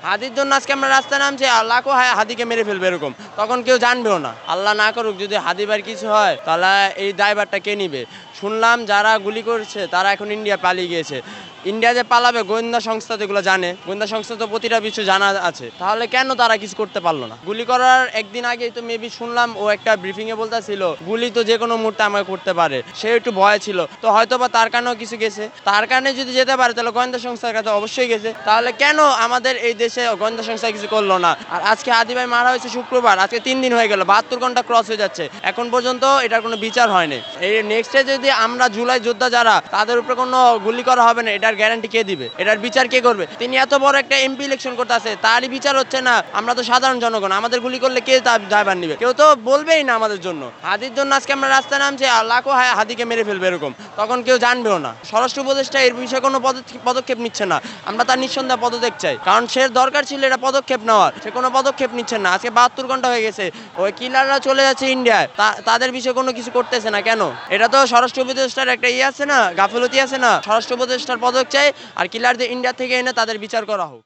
হাদির জন্য আজকে আমরা রাস্তায় নামছি, আল্লাহকেও হাদিকে মেরে ফেলবে এরকম, তখন কেউ জানবেও না। আল্লাহ না করুক যদি হাদিবার কিছু হয় তাহলে এই দায়ভারটা কে নিবে? শুনলাম যারা গুলি করছে তারা এখন ইন্ডিয়া পালিয়ে গিয়েছে। ইন্ডিয়া যে পালাবে গোয়েন্দা সংস্থা যেগুলো জানে, গোয়েন্দা সংস্থা তো প্রতিটা বিষয় জানা আছে, তাহলে কেন তারা কিছু করতে পারলো না? গুলি করার একদিন আগেই তো মেবি শুনলাম ও একটা ব্রিফিং এ বলতেছিল গুলি তো যে কোনো মুহূর্তে আমাকে করতে পারে, সে একটু ভয় ছিল, তো হয়তো বা তার কারণেও কিছু গেছে। তার কারণে যদি যেতে পারে তাহলে গোয়েন্দা সংস্থার কাছে অবশ্যই গেছে, তাহলে কেন আমাদের এই দেশে গোয়েন্দা সংস্থা কিছু করলো না? আর আজকে হাদি ভাই মারা হয়েছে শুক্রবার, আজকে 3 দিন হয়ে গেল, 72 ঘন্টা ক্রস হয়ে যাচ্ছে, এখন পর্যন্ত এটার কোনো বিচার হয়নি। এই নেক্সটে যদি আমরা জুলাই যোদ্ধা যারা তাদের উপরে কোনো গুলি করা হবে না, এটার গ্যারান্টি কে দিবে? এটার বিচার কে করবে? তিনি এত বড় একটা এমপি ইলেকশন করতে আছে, তারই বিচার হচ্ছে না। আমরা তো সাধারণ জনগণ, আমাদের গুলি করলে কে তার দায়ভার নিবে? কেউ তো বলবেই না আমাদের জন্য। হাদির জন্য আজকে আমরা রাস্তায় নামছি, আল্লাহকেও হাদিকে মেরে ফেলবে এরকম, তখন কেউ জানবেও না। স্বরাষ্ট্র উপদেষ্টা এর বিষয়ে কোনো পদক্ষেপ নিচ্ছে না। আমরা তার নিঃসন্দেহে পদত্যাগ চাই, কারণ সে দরকার ছিল এটা পদক্ষেপ নেওয়ার, সে কোনো পদক্ষেপ নিচ্ছে না। আজকে 72 ঘন্টা হয়ে গেছে, ওই কিলাররা চলে যাচ্ছে ইন্ডিয়ায়, তাদের বিষয়ে কোনো কিছু করতেছে না কেন? এটা তো স্বরাষ্ট্র উপদেষ্টার একটা আছে না, গাফিলতি আছে না? স্বরাষ্ট্র উপদেষ্টার পদক চাই, আর কিলারদের ইন্ডিয়া থেকে এনে তাদের বিচার করা হোক।